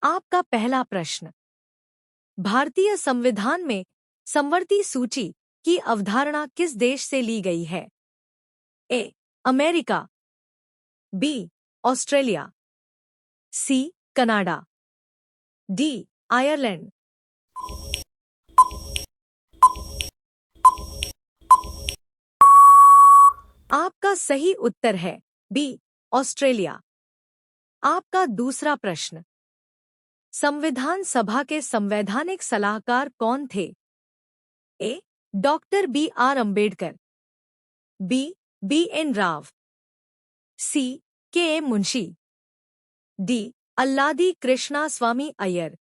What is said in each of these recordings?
आपका पहला प्रश्न। भारतीय संविधान में समवर्ती सूची की अवधारणा किस देश से ली गई है? A. America, B. Australia, C. Canada, D. Ireland. आपका सही उत्तर है बी. ऑस्ट्रेलिया। आपका दूसरा प्रश्न। संविधान सभा के संवैधानिक सलाहकार कौन थे? A. Doctor B. R. Ambedkar, B. B. N. Rao, C. K. A. Munshi, D. Alladi Krishna Swami Iyer.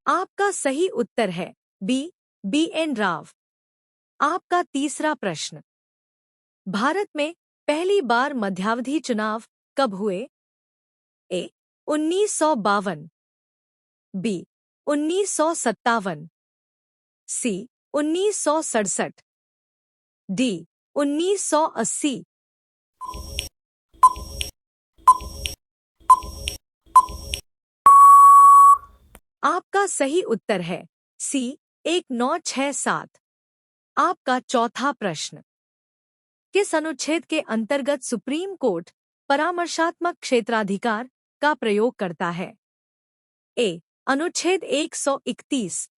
आपका सही उत्तर है बी. बी. एन. राव। आपका तीसरा प्रश्न। भारत में पहली बार मध्यावधि चुनाव कब हुए? ए. 1952, बी. 1957, सी. 1967, डी. 1980। आपका सही उत्तर है सी. 1967। आपका चौथा प्रश्न। किस अनुच्छेद के अंतर्गत सुप्रीम कोर्ट परामर्शात्मक क्षेत्राधिकार का प्रयोग करता है? ए. अनुच्छेद 131,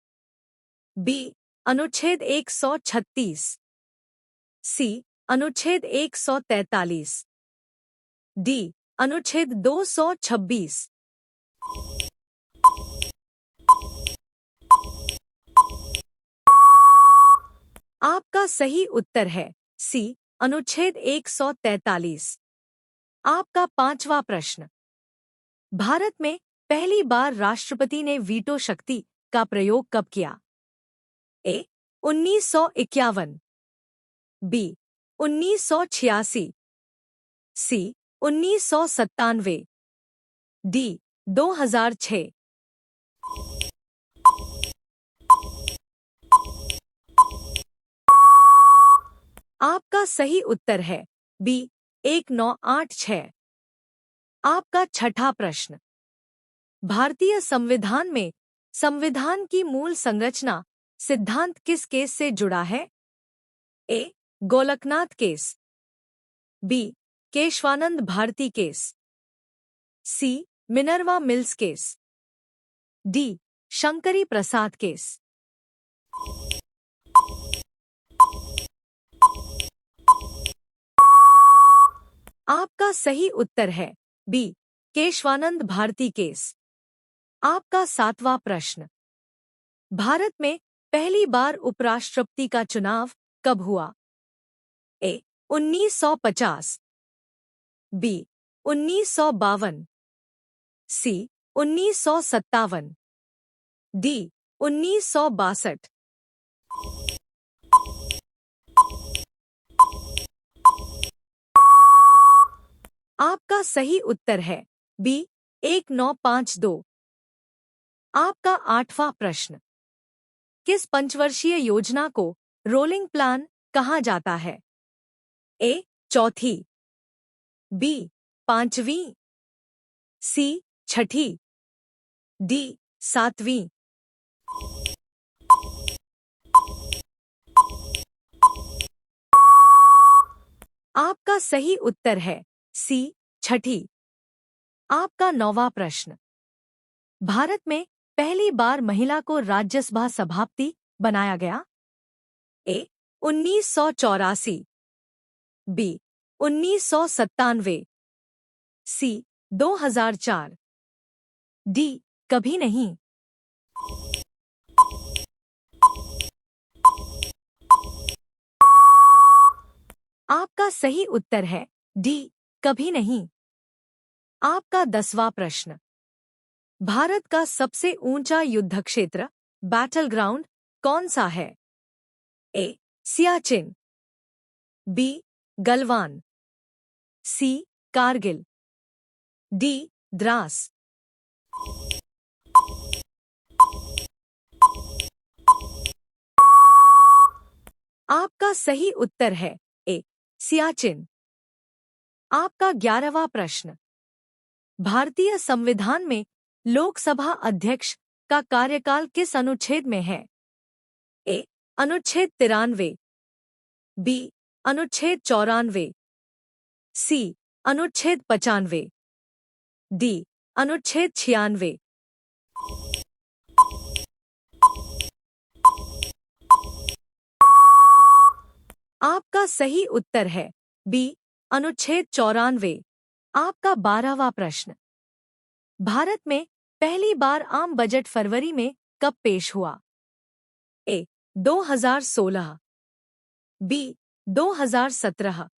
बी. अनुच्छेद 136, सी. अनुच्छेद 143, डी. अनुच्छेद 226। आपका सही उत्तर है सी. अनुच्छेद 143। आपका पांचवा प्रश्न। भारत में पहली बार राष्ट्रपति ने वीटो शक्ति का प्रयोग कब किया? ए. 1951, बी. 1986, सी. 1997, डी. 2006। आपका सही उत्तर है बी. 1986। आपका छठा प्रश्न। भारतीय संविधान में संविधान की मूल संरचना सिद्धांत किस केस से जुड़ा है? A. Golaknath case, B. Kesavananda Bharati case, C. Minerva Mills case, D. Shankari Prasad case. आपका सही उत्तर है बी. केशवानंद भारती केस। आपका सातवां प्रश्न। भारत में पहली बार उपराष्ट्रपति का चुनाव कब हुआ? ए. 1950, बी. 1952, सी. 1957, डी. 1962। आपका सही उत्तर है बी. 1952। आपका आठवां प्रश्न। किस पंचवर्षीय योजना को रोलिंग प्लान कहा जाता है? ए. चौथी, बी. पांचवी, सी. छठी, डी. सातवीं। आपका सही उत्तर है सी. छठी। आपका नौवां प्रश्न। भारत में पहली बार महिला को राज्यसभा सभापति बनाया गया? ए. 1984, बी. 1997, सी. 2004, डी. कभी नहीं। आपका सही उत्तर है डी. कभी नहीं। आपका 10वां प्रश्न। भारत का सबसे ऊंचा युद्ध क्षेत्र बैटल ग्राउंड कौन सा है? ए. सियाचिन, बी. गलवान, सी. कारगिल, डी. द्रास। आपका सही उत्तर है ए. सियाचिन। आपका 11वां प्रश्न। भारतीय संविधान में लोकसभा अध्यक्ष का कार्यकाल किस अनुच्छेद में है? ए. अनुच्छेद 93, बी. अनुच्छेद 94, सी. अनुच्छेद 95, डी. अनुच्छेद 96। आपका सही उत्तर है बी. अनुच्छेद 94। आपका 12वां प्रश्न। भारत में पहली बार आम बजट फरवरी में कब पेश हुआ? ए. 2016, बी. 2017,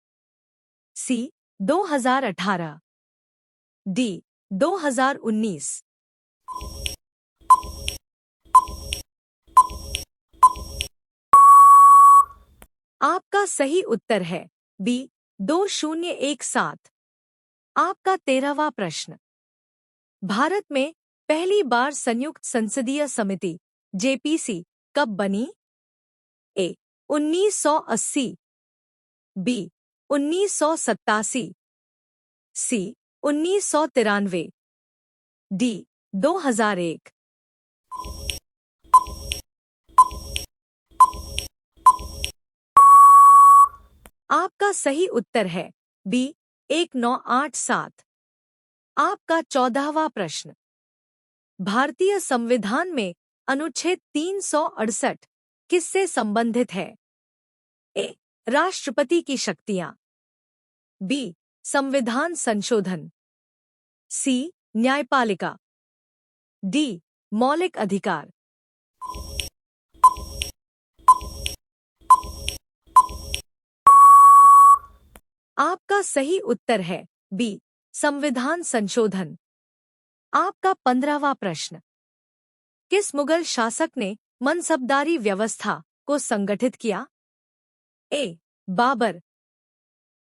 सी. 2018, डी. 2019। आपका सही उत्तर है बी. 2017। आपका 13वां प्रश्न। भारत में पहली बार संयुक्त संसदीय समिति जेपीसी कब बनी? ए. 1980, बी. 1987, सी. 1993, डी. 2001। आपका सही उत्तर है बी. 1987। आपका 14वां प्रश्न। भारतीय संविधान में अनुच्छेद 368 किससे संबंधित है? ए. राष्ट्रपति की शक्तियां, बी. संविधान संशोधन, सी. न्यायपालिका, डी. मौलिक अधिकार। आपका सही उत्तर है बी. संविधान संशोधन। आपका 15वां प्रश्न। किस मुगल शासक ने मनसबदारी व्यवस्था को संगठित किया? ए. बाबर,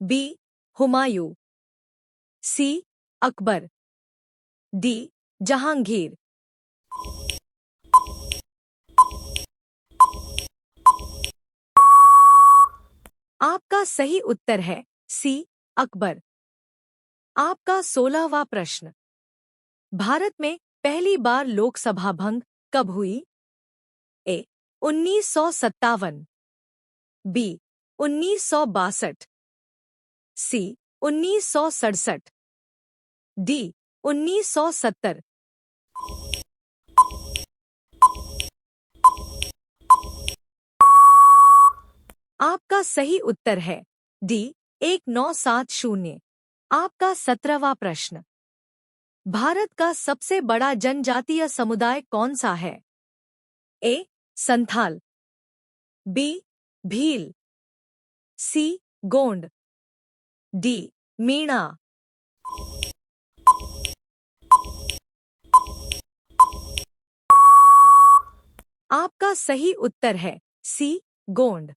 बी. हुमायूं, सी. अकबर, डी. जहांगीर। आपका सही उत्तर है सी. अकबर। आपका 16वां प्रश्न। भारत में पहली बार लोकसभा भंग कब हुई? ए. 1957, बी. 1962, सी. 1967, डी. 1970। आपका सही उत्तर है डी. 1970। आपका 17वां प्रश्न। भारत का सबसे बड़ा जनजातीय समुदाय कौन सा है? ए. संथाल, बी. भील, सी. गोंड, डी. मीणा। आपका सही उत्तर है सी. गोंड।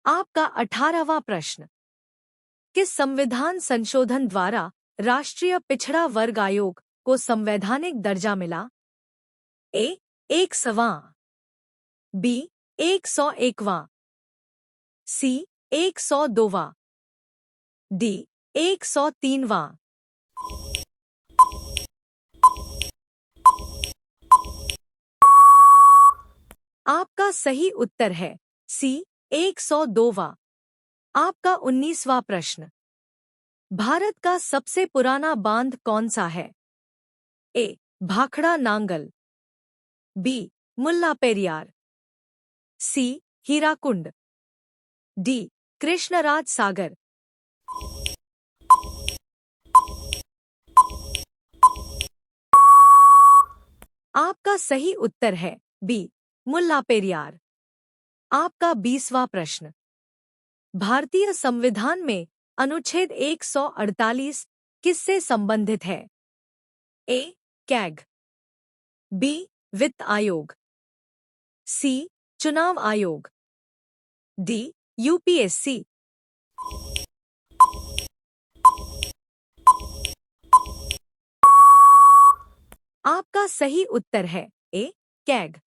आपका 18वां प्रश्न। किस संविधान संशोधन द्वारा राष्ट्रीय पिछड़ा वर्ग आयोग को संवैधानिक दर्जा मिला? ए. 100वां, बी. 101वां, सी. 102वां, डी. 103वां। आपका सही उत्तर है सी. 102वां। आपका 19वां प्रश्न। भारत का सबसे पुराना बांध कौन सा है? ए. भाखड़ा नांगल, बी. मुल्ला पेरियार, सी. हीराकुंड, डी. कृष्णराज सागर। आपका सही उत्तर है बी. मुल्ला पेरियार। आपका 20वां प्रश्न। भारतीय संविधान में अनुच्छेद 148 किससे संबंधित है? ए. CAG, B. वित्त आयोग, सी. चुनाव आयोग, डी. यूपीएससी। आपका सही उत्तर है ए. कैग।